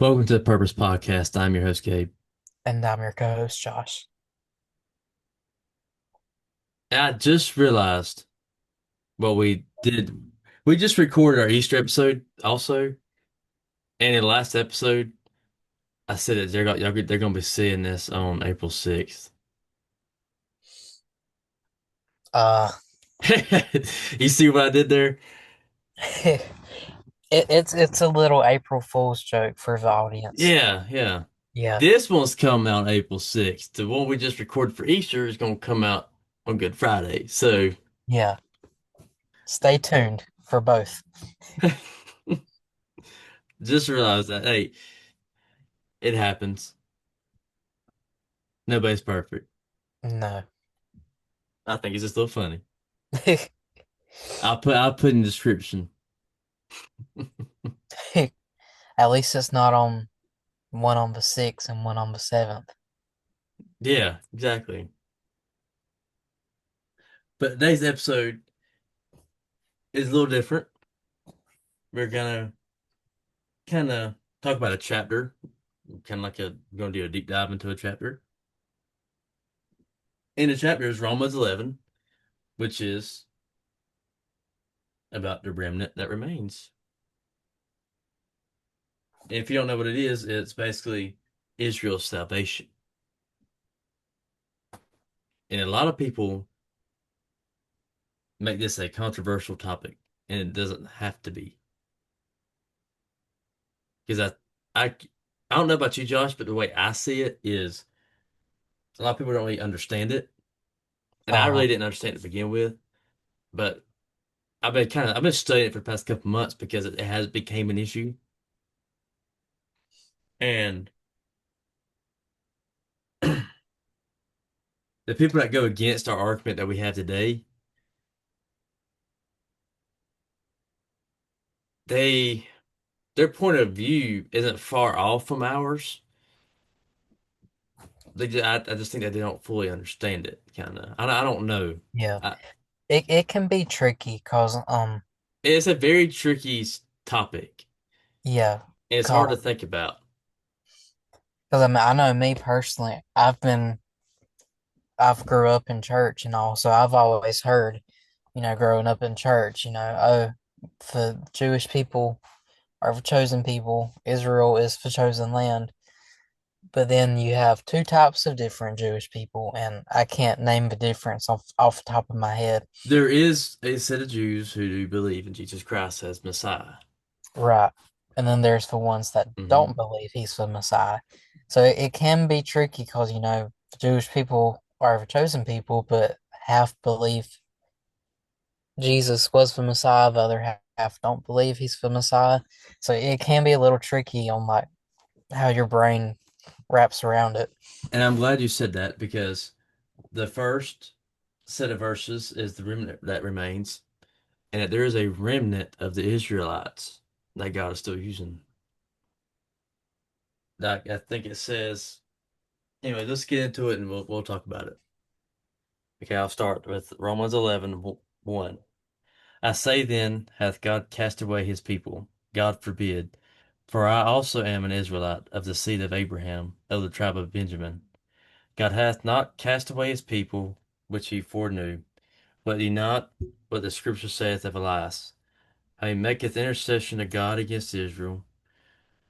Welcome to the Purpose Podcast. I'm your host, Gabe. And I'm your co-host, Josh. And I just realized what we did. We just recorded our Easter episode also. And in the last episode, I said that they're going to be seeing this on April 6th. Uh, You see what I did there? it's a little April Fool's joke for the audience. Yeah, yeah. Yeah, This one's coming out April 6th. The one we just recorded for Easter is going to come out on Good Friday. So yeah. Stay tuned for both. just realized that, hey, it happens. Nobody's perfect. No. I think it's just a little funny. I'll put in the description. At least it's not on one on the 6th and one on the 7th. Yeah, exactly. But today's episode is a little different. We're gonna kind of talk about a chapter, kind of like we're gonna do a deep dive into a chapter. And the chapter is Romans 11, which is about the remnant that remains. And if you don't know what it is, it's basically Israel's salvation. And a lot of people make this a controversial topic, and it doesn't have to be. Because I, I don't know about you, Josh, but the way I see it is a lot of people don't really understand it. And I Uh, really didn't understand it to begin with, but I've been studying it for the past couple months because it has became an issue. And the people that go against our argument that we have today, they their point of view isn't far off from ours. I just think that they don't fully understand it, kind of. I don't know. yeah. I, It can be tricky cause it's a very tricky topic, yeah, and it's hard to cause, think about. 'cause I mean I know me personally, I've grew up in church and all, so I've always heard, growing up in church, oh, the Jewish people are the chosen people. Israel is the chosen land. But then you have two types of different Jewish people, and I can't name the difference off the top of my head. There is a set of Jews who do believe in Jesus Christ as Messiah. Right. And then there's the ones that Hmm. don't believe he's the Messiah. So it can be tricky because, the Jewish people are the chosen people, but half believe Jesus was the Messiah, the other half don't believe he's the Messiah. So it can be a little tricky on like how your brain wraps around it. And I'm glad you said that because the first set of verses is the remnant that remains, and that there is a remnant of the Israelites that God is still using. Like I think it says. Anyway, let's get into it and we'll talk about it. Okay, I'll start with Romans 11, 1. I say then, hath God cast away his people? God forbid. For I also am an Israelite of the seed of Abraham, of the tribe of Benjamin. God hath not cast away his people, which he foreknew. But ye not what the scripture saith of Elias, how he maketh intercession to God against Israel,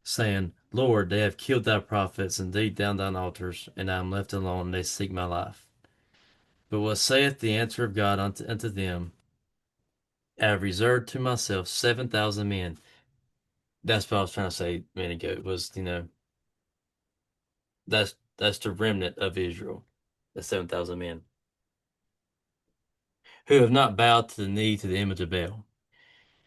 saying, Lord, they have killed thy prophets and laid down thine altars, and I am left alone, and they seek my life. But what saith the answer of God unto them? I have reserved to myself 7,000 men. That's what I was trying to say a minute ago. Was that's the remnant of Israel, the 7,000 men who have not bowed to the knee to the image of Baal.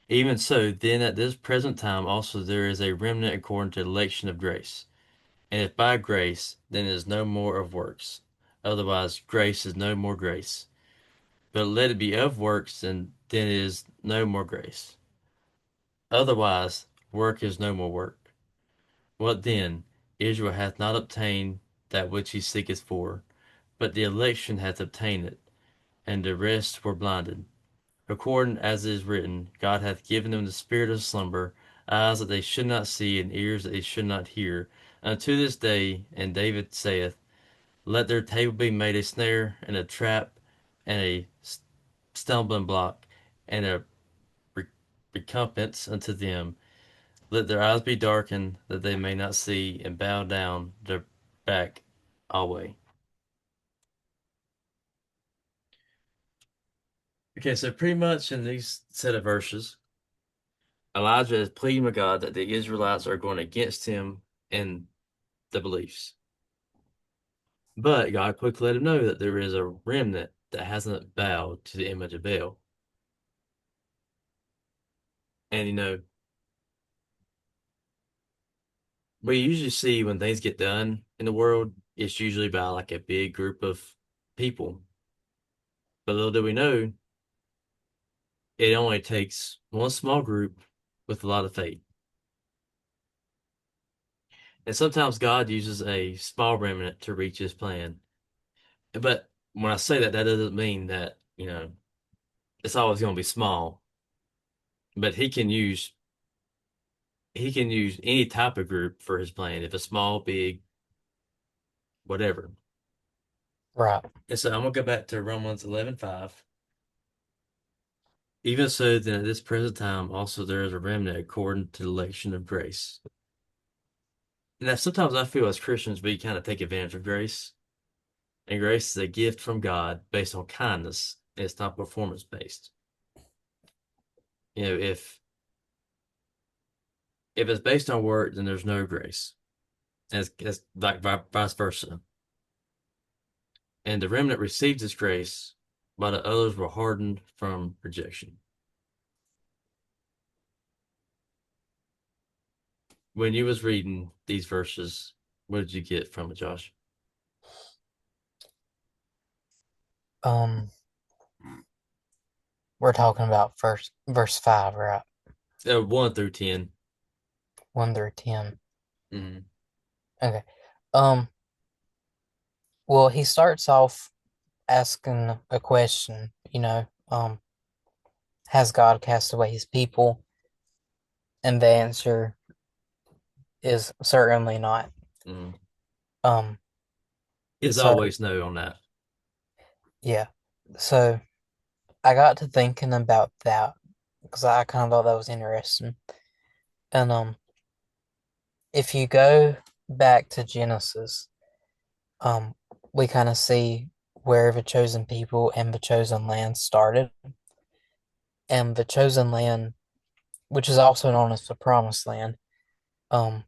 Even so, then at this present time also there is a remnant according to the election of grace. And if by grace, then it is no more of works. Otherwise, grace is no more grace. But let it be of works, and then it is no more grace. Otherwise, work is no more work. What then? Israel hath not obtained that which he seeketh for, but the election hath obtained it, and the rest were blinded. According as it is written, God hath given them the spirit of slumber eyes that they should not see, and ears that they should not hear, unto this day. And David saith, let their table be made a snare and a trap and a stumbling block and a recompense unto them. Let their eyes be darkened that they may not see, and bow down their back alway. Okay, so pretty much in these set of verses, Elijah is pleading with God that the Israelites are going against him in the beliefs. But God quickly let him know that there is a remnant that hasn't bowed to the image of Baal. And we usually see when things get done in the world, it's usually by like a big group of people. But little do we know, it only takes one small group with a lot of faith. And sometimes God uses a small remnant to reach his plan. But when I say that, that doesn't mean that, it's always going to be small. But he can use any type of group for his plan, if it's small, big, whatever. Right. And so I'm gonna go back to Romans 11:5. Even so, then at this present time also there is a remnant according to the election of grace. And that sometimes I feel as Christians we kind of take advantage of grace. And grace is a gift from God based on kindness, and it's not performance based. If it's based on work, then there's no grace. As like vice versa. And the remnant received this grace, while the others were hardened from rejection. When you was reading these verses, what did you get from it, Josh? Um, we're talking about first verse 5, right? 1 through 10. 1 through 10. Mhm. Okay. Um, well, he starts off asking a question, has God cast away his people? And the answer is certainly not. Mhm. Um, Is so always no on that. yeah. So I got to thinking about that because I kind of thought that was interesting. And if you go back to Genesis, um, we kind of see where the chosen people and the chosen land started. And the chosen land, which is also known as the promised land, um,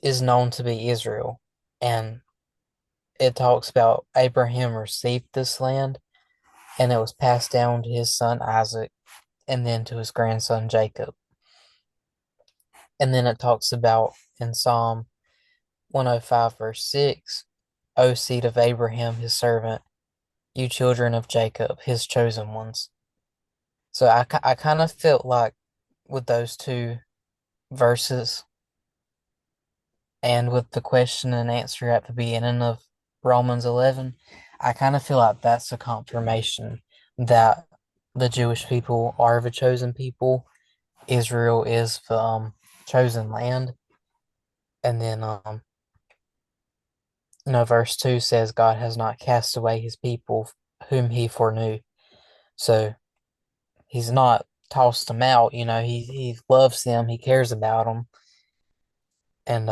is known to be Israel. And it talks about Abraham received this land and it was passed down to his son Isaac and then to his grandson Jacob. And then it talks about in Psalm 105, verse 6, O seed of Abraham, his servant, you children of Jacob, his chosen ones. So I kind of felt like with those two verses and with the question and answer at the beginning of Romans 11, I kind of feel like that's a confirmation that the Jewish people are the chosen people. Israel is the chosen land. And then, verse 2 says, God has not cast away his people whom he foreknew. So he's not tossed them out. He loves them, he cares about them. And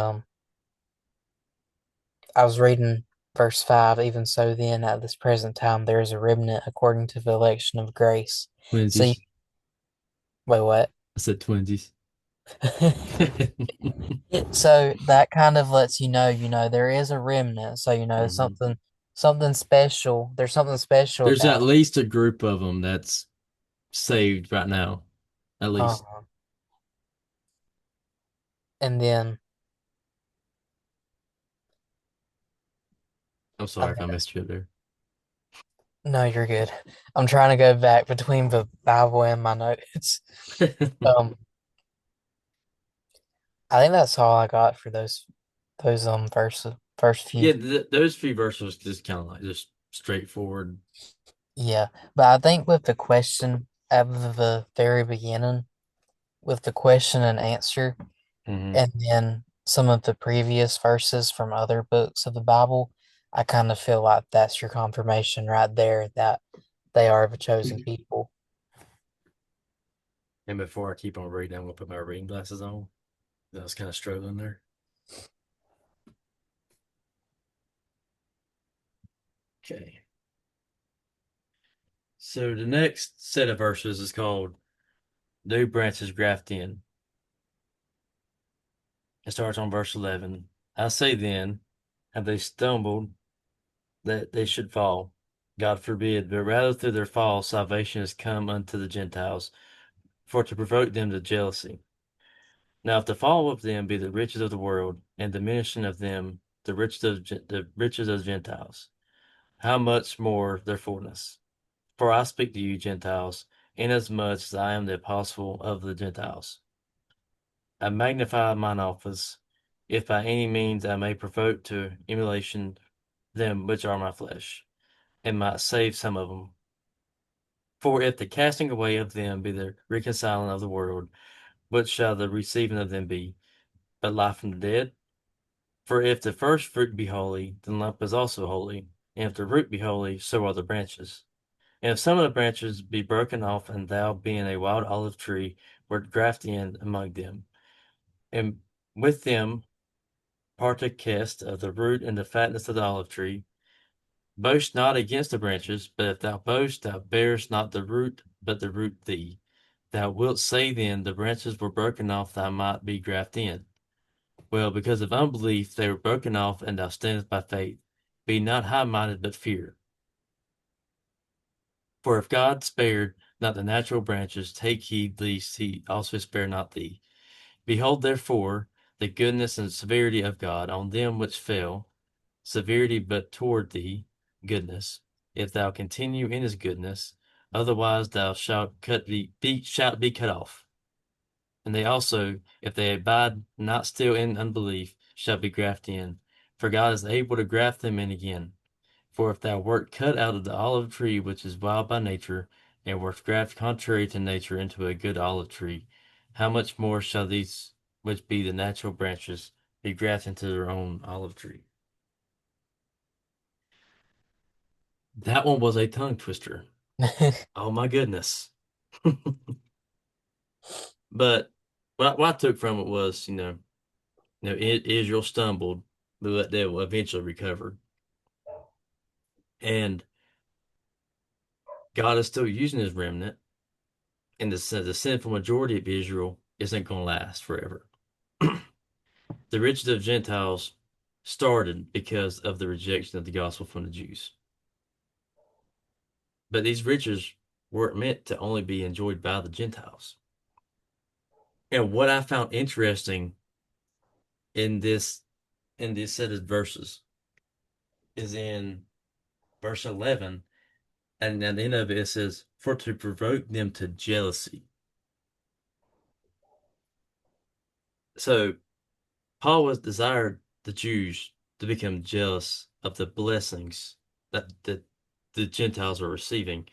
I was reading verse 5, even so, then at this present time, there is a remnant according to the election of grace. So, Twinsies. wait, what? I said twinsies. So that kind of lets there is a remnant. So, Mhm. something special. There's something special There's at about least a group of them that's saved right now. At it. least. And then I'm I sorry if I think messed you up there. no, you're good. I'm trying to go back between the Bible and my notes. Um, I think that's all I got for those verses, first few. Yeah, those few verses just kind of like just straightforward. Yeah, but I think with the question at the very beginning, with the question and answer, Hmm. and then some of the previous verses from other books of the Bible, I kind of feel like that's your confirmation right there that they are the chosen people. And before I keep on reading, I'm gonna put my reading glasses on. I was kind of struggling there. Okay. So the next set of verses is called New Branches Graft In. It starts on verse 11. I say then, have they stumbled that they should fall? God forbid, but rather through their fall salvation has come unto the Gentiles, for to provoke them to jealousy. Now if the fall of them be the riches of the world, and diminishing of them the riches of the Gentiles, how much more their fullness? For I speak to you, Gentiles, inasmuch as I am the apostle of the Gentiles. I magnify mine office, if by any means I may provoke to emulation them which are my flesh, and might save some of them. For if the casting away of them be the reconciling of the world, what shall the receiving of them be? But life from the dead? For if the first fruit be holy, then the lump is also holy. And if the root be holy, so are the branches. And if some of the branches be broken off, and thou, being a wild olive tree, wert grafted in among them, and with them partakest of the root and the fatness of the olive tree, boast not against the branches, but if thou boast, thou bearest not the root, but the root thee. Thou wilt say then, the branches were broken off, thou might be grafted in. Well, because of unbelief they were broken off, and thou standest by faith. Be not high minded, but fear. For if God spared not the natural branches, take heed lest he also spare not thee. Behold, therefore, the goodness and severity of God on them which fell, severity but toward thee, goodness, if thou continue in his goodness, otherwise thou shalt be cut off. And they also, if they abide not still in unbelief, shall be grafted in. For God is able to graft them in again. For if thou wert cut out of the olive tree which is wild by nature, and wert grafted contrary to nature into a good olive tree, how much more shall these which be the natural branches be grafted into their own olive tree? That one was a tongue twister. Oh my goodness. But what I took from it was, Israel stumbled, but they will eventually recover. And God is still using his remnant, and the sinful majority of Israel isn't going to last forever. The riches of Gentiles started because of the rejection of the gospel from the Jews. But these riches weren't meant to only be enjoyed by the Gentiles. And what I found interesting in this set of verses is in verse 11, and at the end of it, it says, "For to provoke them to jealousy." So Paul was desired the Jews to become jealous of the blessings that the Gentiles are receiving.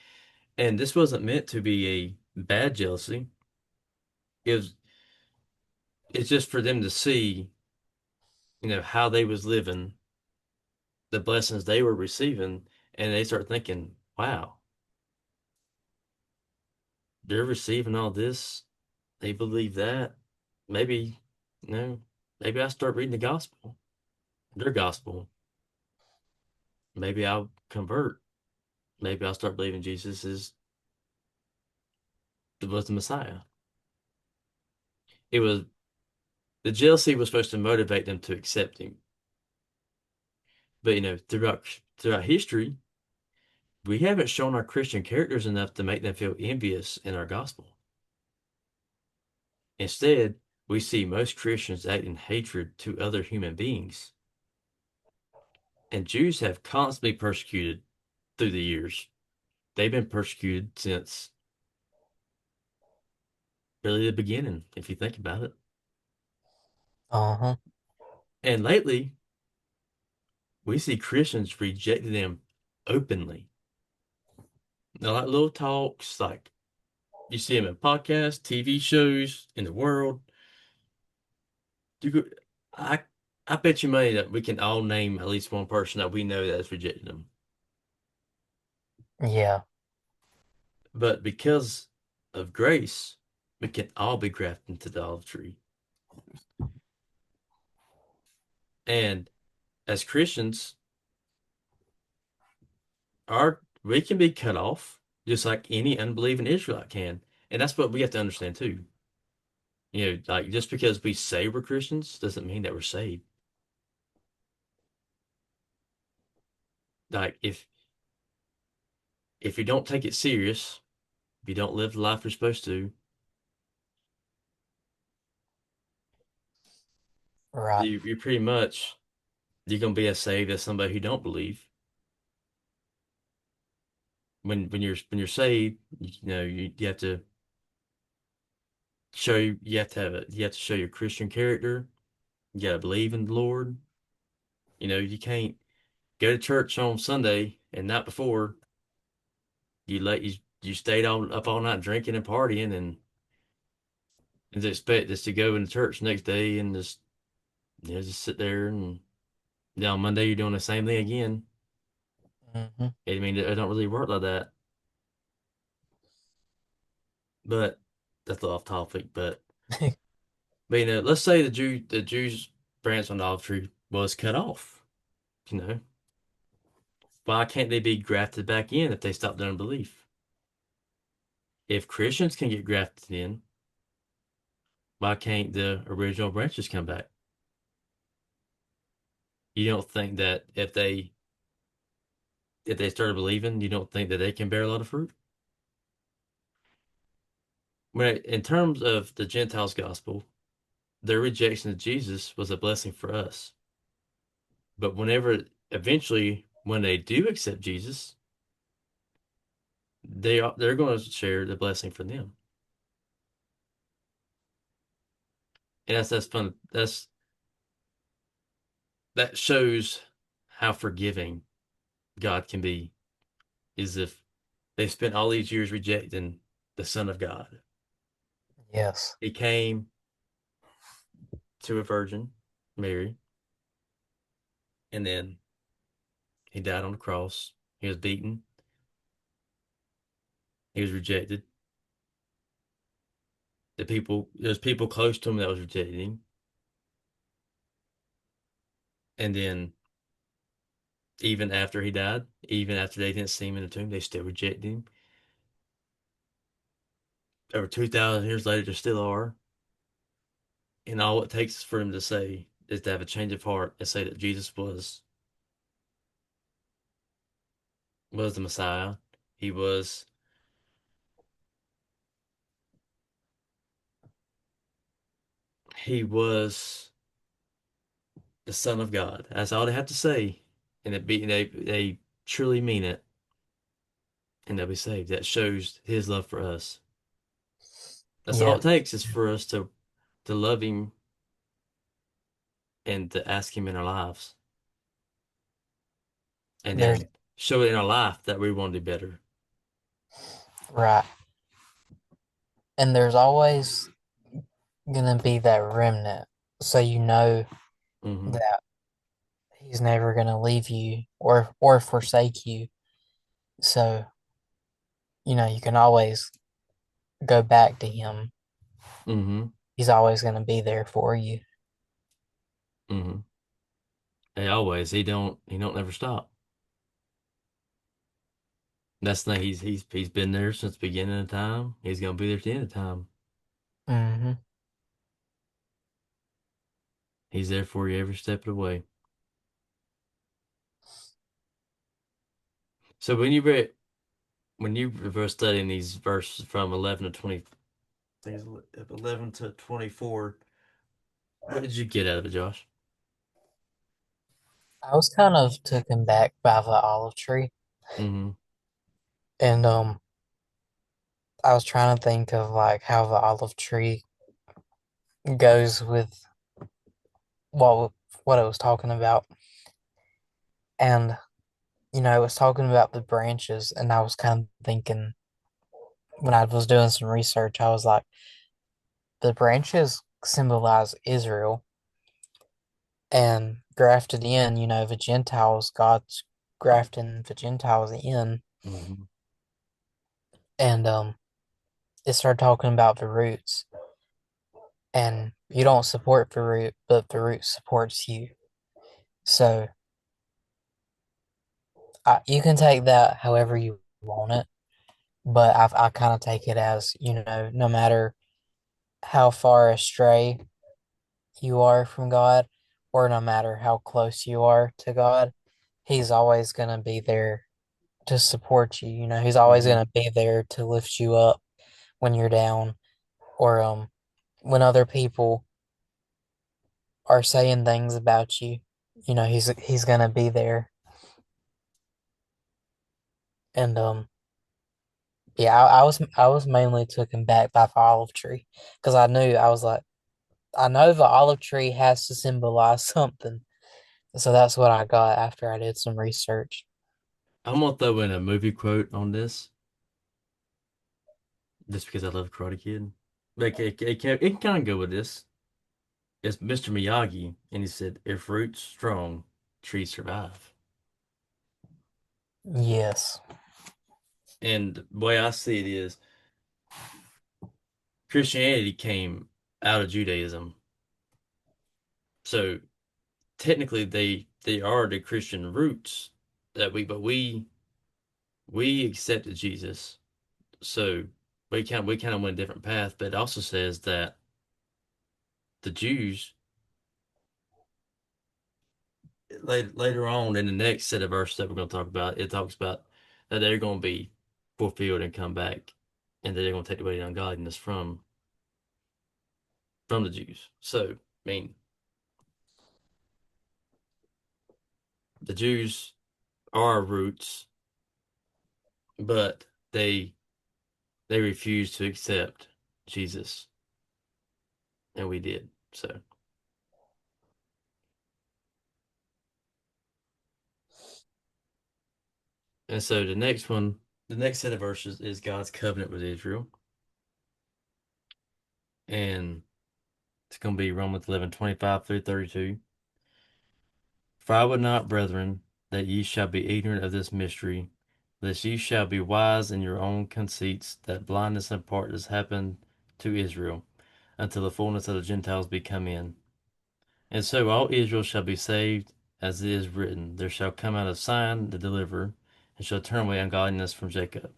And this wasn't meant to be a bad jealousy. It was it's just for them to see, how they was living, the blessings they were receiving, and they start thinking, wow, they're receiving all this. They believe that. Maybe, you know, maybe I start reading the gospel, their gospel. Maybe I'll convert. Maybe I'll start believing Jesus was the Messiah. It was the jealousy was supposed to motivate them to accept him. But throughout history, we haven't shown our Christian characters enough to make them feel envious in our gospel. Instead, we see most Christians act in hatred to other human beings. And Jews have constantly persecuted through the years. They've been persecuted since really the beginning, if you think about it. Uh-huh. And lately, we see Christians rejecting them openly. They're like little talks, like, You see them in podcasts, TV shows, in the world. You could, I, I bet you money that we can all name at least one person that we know that has rejected them. Yeah, But because of grace, we can all be grafted into the olive tree. And as Christians, we can be cut off just like any unbelieving Israelite can. And that's what we have to understand too. Like just because we say we're Christians doesn't mean that we're saved. Like if you don't take it serious, if you don't live the life you're supposed to, right. you're pretty much you're gonna be as saved as somebody who don't believe. When you're saved, you have to you have to show your Christian character. You gotta believe in the Lord. You can't go to church on Sunday and not before you stayed up all night drinking and partying and to expect us to go into church next day and just sit there and on Monday you're doing the same thing again. Hmm. I mean, it don't really work like that. But that's off topic. But let's say the Jews branch on the olive tree was cut off. You know, why can't they be grafted back in if they stop their unbelief? If Christians can get grafted in, why can't the original branches come back? You don't think that if they started believing, you don't think that they can bear a lot of fruit? When in terms of the Gentiles' gospel, their rejection of Jesus was a blessing for us. But eventually, when they do accept Jesus, they're going to share the blessing for them. And that's fun. That shows how forgiving God can be, is if they spent all these years rejecting the Son of God. Yes, He came to a virgin, Mary, and then he died on the cross. He was beaten. He was rejected. There's people close to him that was rejecting him. And then even after he died, even after they didn't see him in the tomb, they still rejected him. Over 2,000 years later, they still are. And all it takes for him to say is to have a change of heart and say that Jesus was the Messiah. He was he was the Son of God. That's all they have to say, and they truly mean it, and they'll be saved. That shows His love for us. That's all yeah. it takes is for us to love Him and to ask Him in our lives, and There's then show it in our life that we want to do better. right, and there's always gonna be that remnant, so you know Hmm. that he's never gonna leave you or forsake you. So you can always go back to him. Hmm. He's always gonna be there for you. Hmm. He don't never stop. That's the thing. He's been there since the beginning of time. He's gonna be there at the end of time. Hmm. He's there for you every step of the way. So when you were studying these verses from 11 to 20, I think it's 11 to 24, what did you get out of it, Josh? I was kind of taken back by the olive tree, Mm-hmm. and I was trying to think of like how the olive tree goes with what what it was talking about, and it was talking about the branches, and I was kind of thinking when I was doing some research, I was like, the branches symbolize Israel and grafted in, the Gentiles, God's grafting the Gentiles in. Hmm. And it started talking about the roots. And you don't support the root, but the root supports you. So you can take that however you want it, but I kind of take it as, no matter how far astray you are from God, or no matter how close you are to God, He's always going to be there to support you. He's always Hmm. going to be there to lift you up when you're down, or when other people are saying things about you. He's going to be there. And yeah, I was mainly taken back by the olive tree because I was like, I know the olive tree has to symbolize something. So that's what I got after I did some research. I'm gonna throw in a movie quote on this just because I love Karate Kid. Like it can kind of go with this. It's Mr. Miyagi, and he said, "If roots strong, trees survive." Yes. And the way I see it is, Christianity came out of Judaism, so technically they are the Christian roots that we accepted Jesus, so we kind of went a different path. But it also says that the Jews later on in the next set of verses that we're going to talk about, it talks about that they're going to be fulfilled and come back, and that they're going to take away the ungodliness from the Jews. So, I mean, the Jews are our roots, but they refuse to accept Jesus, and we did. So, and so the next set of verses is God's covenant with Israel, and it's going to be Romans 11:25 through 32. For I would not, brethren, that ye shall be ignorant of this mystery, lest ye shall be wise in your own conceits, that blindness in part has happened to Israel, until the fullness of the Gentiles be come in. And so all Israel shall be saved, as it is written, there shall come out a sign, the deliverer, and shall turn away ungodliness from Jacob.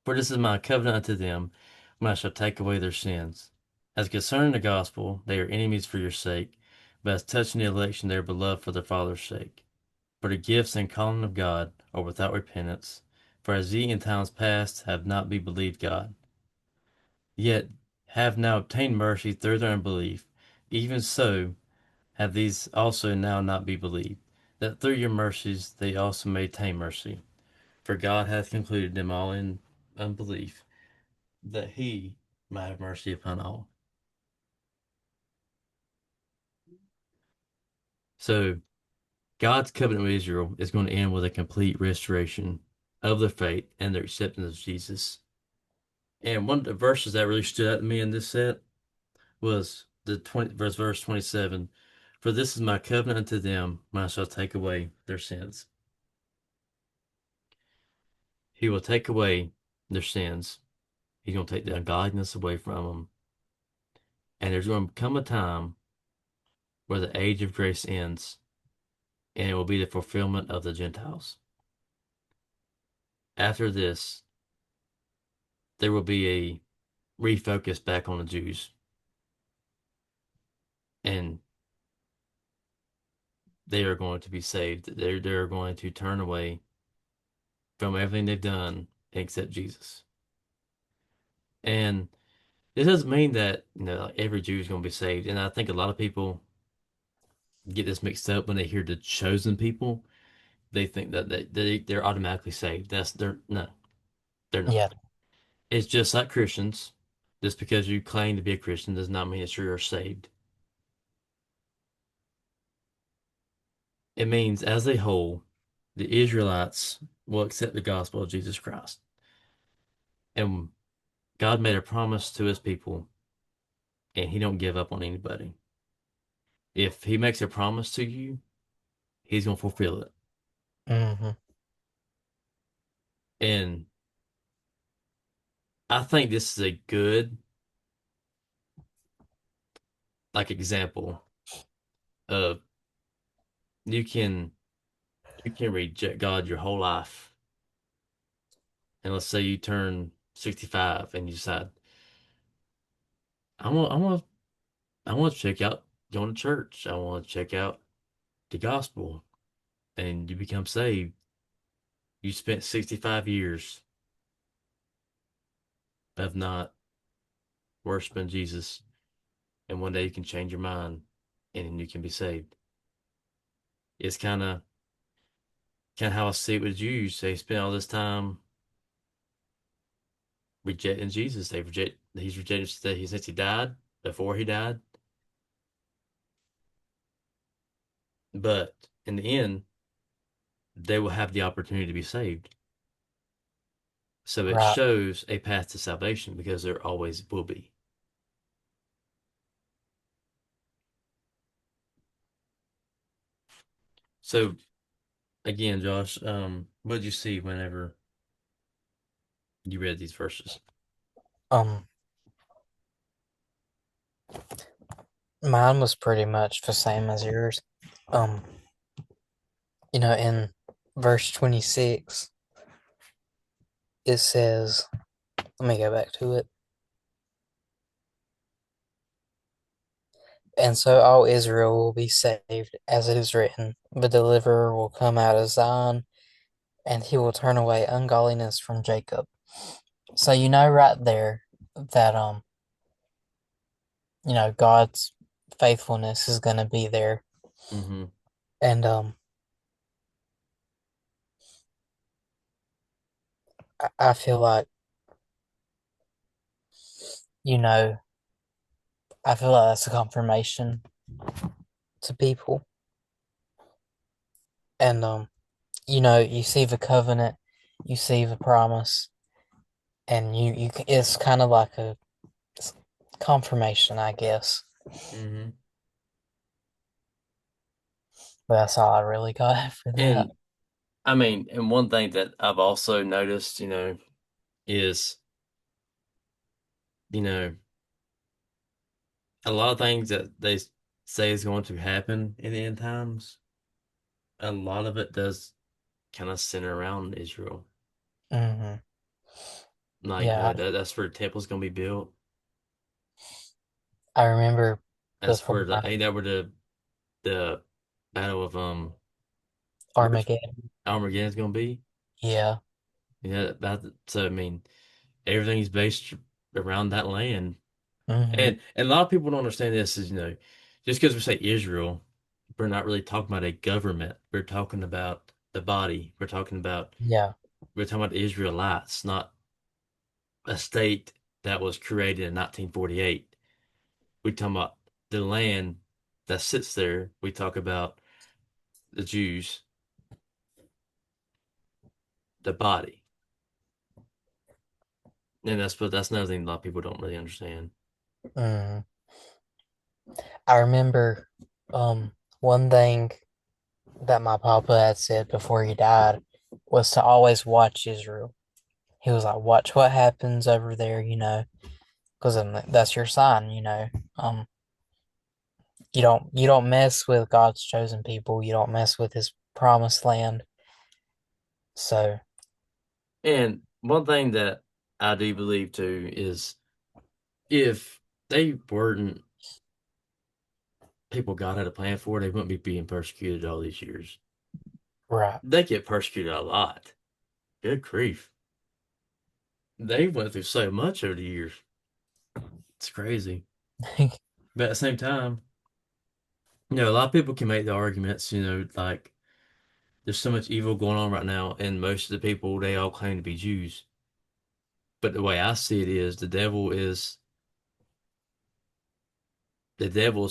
For this is my covenant unto them, when I shall take away their sins. As concerning the gospel, they are enemies for your sake, but as touching the election, they are beloved for their father's sake. For the gifts and calling of God are without repentance. For as ye in times past have not believed God, yet have now obtained mercy through their unbelief, even so have these also now not be believed, that through your mercies they also may obtain mercy. For God hath concluded them all in unbelief, that he might have mercy upon all. So God's covenant with Israel is going to end with a complete restoration of their faith and their acceptance of Jesus. And one of the verses that really stood out to me in this set was the 20 verse 27. For this is my covenant unto them, when I shall take away their sins. He will take away their sins. He's going to take the ungodliness away from them. And there's going to come a time where the age of grace ends, and it will be the fulfillment of the Gentiles. After this, there will be a refocus back on the Jews, and they are going to be saved. They're going to turn away from everything they've done and accept Jesus. And it doesn't mean that like every Jew is going to be saved. And I think a lot of people get this mixed up when they hear the chosen people. They think that they're automatically saved. They're no, they're not. Yeah. It's just like Christians. Just because you claim to be a Christian does not mean that you're saved. It means as a whole, the Israelites will accept the gospel of Jesus Christ. And God made a promise to his people, and he don't give up on anybody. If he makes a promise to you, he's gonna fulfill it. Hmm. And I think this is a good example of you can you can reject God your whole life. And let's say you turn 65 and you decide, I want to check out going to church. I want to check out the gospel. And you become saved. You spent 65 years of not worshiping Jesus, and one day you can change your mind and you can be saved. It's kind of how I see it with Jews. They spent all this time rejecting Jesus. He's rejected that since he died, before he died. But in the end, they will have the opportunity to be saved. So it Right. shows a path to salvation because there always will be. So again, Josh, what did you see whenever you read these verses? Um, Mine was pretty much the same as yours. Um, in verse 26, it says, let me go back to it. And so all Israel will be saved, as it is written, the deliverer will come out of Zion, and he will turn away ungodliness from Jacob. So right there that God's faithfulness is gonna be there. Hmm. And I feel like, you know, I feel like that's a confirmation to people. And you see the covenant, you see the promise, and it's kind of like a confirmation, I guess. Hmm. But that's all I really got for that. And I mean, and one thing that I've also noticed, is, you know, a lot of things that they say is going to happen in the end times, a lot of it does kind of center around Israel. Hmm. Like, Yeah, that's where the temple's going to be built. I remember That's before where ain't that where the battle of where's Armageddon. Armageddon's going to be? Yeah. Yeah, so I mean, everything's based around that land. Hmm. And a lot of people don't understand this is, just because we say Israel, we're not really talking about a government. We're talking about the body. Yeah. We're talking about the Israelites, not a state that was created in 1948. We're talking about the land that sits there. We talk about the Jews, the body. And that's another thing a lot of people don't really understand. Hmm. I remember um one thing that my papa had said before he died was to always watch Israel. He was like, watch what happens over there, because that's your sign. Um, you don't mess with God's chosen people. You don't mess with His promised land. So, And one thing that I do believe too is if they weren't people God had a plan for, they wouldn't be being persecuted all these years. right. They get persecuted a lot. Good grief. They went through so much over the years. It's crazy. But at the same time, a lot of people can make the arguments, like there's so much evil going on right now, and most of the people, they all claim to be Jews. But the way I see it is the devil is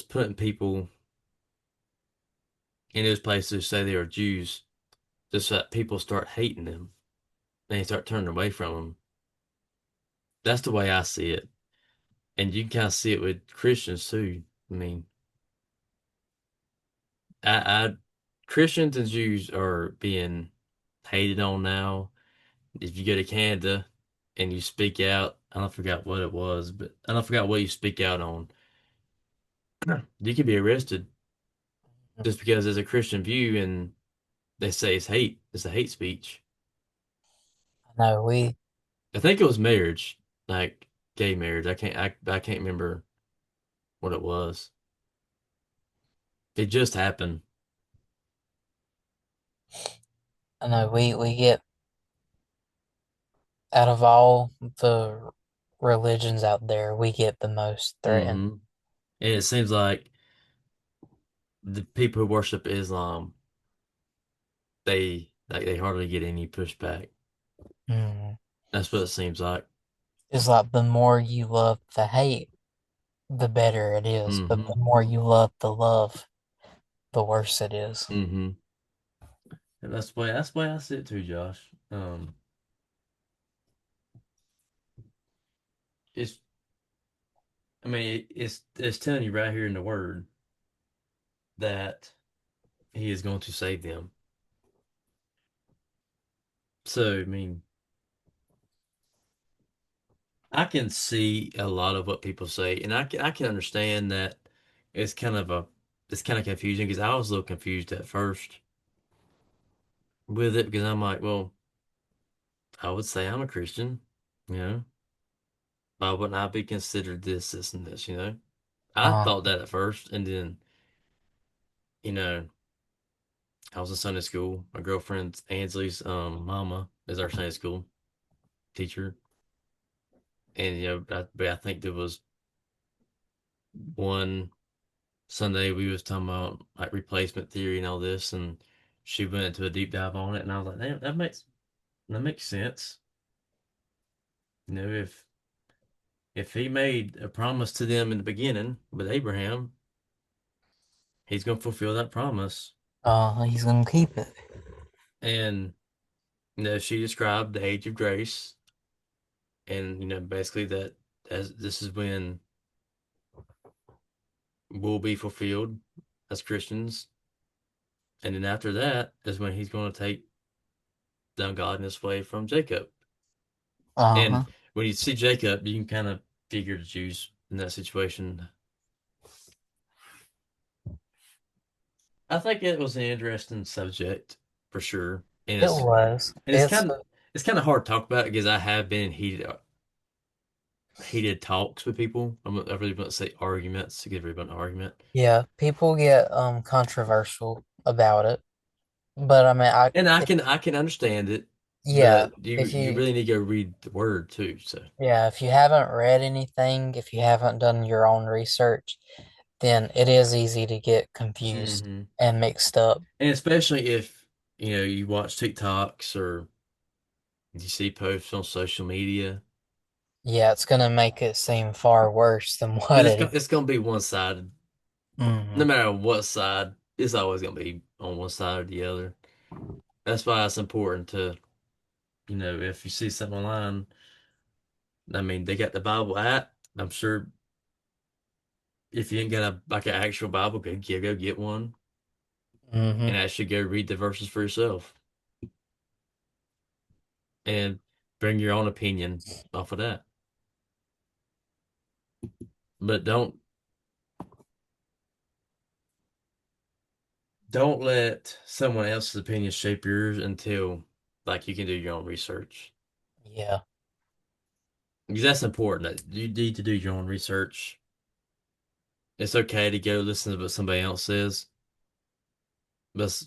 putting people in those places who say they are Jews just so that people start hating them and they start turning away from them. That's the way I see it. And you can kind of see it with Christians too. I mean, I Christians and Jews are being hated on now. If you go to Canada and you speak out, I don't forgot what it was, but I don't forgot what you speak out on. You could be arrested just because there's a Christian view and they say it's hate. It's a hate speech. No, we I think it was marriage, like gay marriage. I can't remember what it was. It just happened. I know we get out of all the religions out there, we get the most threatened. Hmm. And it seems like the people who worship Islam, they hardly get any pushback. Mm. That's what it seems like. It's like the more you love the hate, the better it is. But Hmm. the more you love the love, the worse it is. Hmm. And that's the way I see it too, Josh. It's I mean it's telling you right here in the word that he is going to save them. So I mean I can see a lot of what people say, and I can understand that it's kind of a it's kind of confusing because I was a little confused at first with it because I'm like, well, I would say I'm a Christian, you know. Why wouldn't I be considered this, this, and this, you know? I Uh, thought that at first, and then, you know, I was in Sunday school. My girlfriend Ansley's mama is our Sunday school teacher, and but I think there was one Sunday we was talking about like replacement theory and all this, and she went into a deep dive on it, and I was like, damn, that makes sense. You know, if he made a promise to them in the beginning with Abraham, he's gonna fulfill that promise. he's gonna keep it. And she described the age of grace, and basically that as this is when we'll be fulfilled as Christians, and then after that is when he's going to take the ungodliness away from Jacob. And Uh-huh. when you see Jacob, you can kind of figure the Jews in that situation. I think it was an interesting subject for sure, and It was. it's kind of hard to talk about because I have been in heated talks with people. I really want to say arguments to give everybody an argument. Yeah, people get controversial about it. But I mean And I can understand it, yeah, but if you you really need to go read the word too. So, yeah, if you haven't read anything, if you haven't done your own research, then it is easy to get confused hmm and mixed up. and especially if you watch TikToks or you see posts on social media, Yeah, it's gonna make it seem far worse than what because it is. it's gonna be one sided. No Hmm. matter what side, it's always gonna be on one side or the other. That's why it's important to if you see something online, I mean, they got the Bible app. I'm sure if you ain't got a like an actual Bible, go get one Hmm. and actually go read the verses for yourself and bring your own opinion off of that. But don't let someone else's opinion shape yours until like you can do your own research. Yeah. Because that's important. You need to do your own research. It's okay to go listen to what somebody else says, but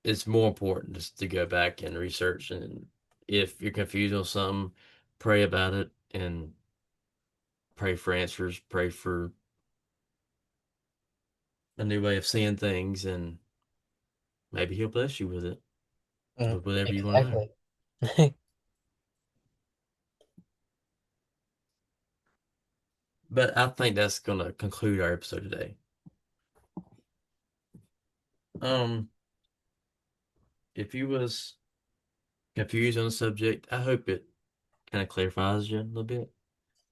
it's more important just to go back and research. And if you're confused on something, pray about it and pray for answers, pray for a new way of seeing things, and maybe he'll bless you with it, with whatever you want to know. Exactly. But I think that's gonna conclude our episode today. Um, if you was confused on the subject, I hope it kind of clarifies you a little bit.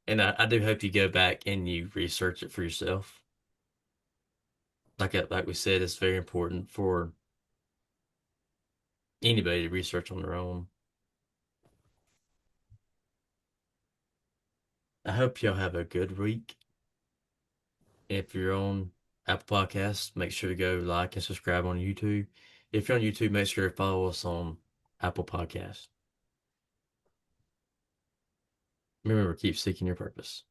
And I do hope you go back and you research it for yourself. Like we said, it's very important for anybody to research on their own. I hope y'all have a good week. If you're on Apple Podcasts, make sure to go like and subscribe on YouTube. If you're on YouTube, make sure to follow us on Apple Podcasts. Remember, keep seeking your purpose.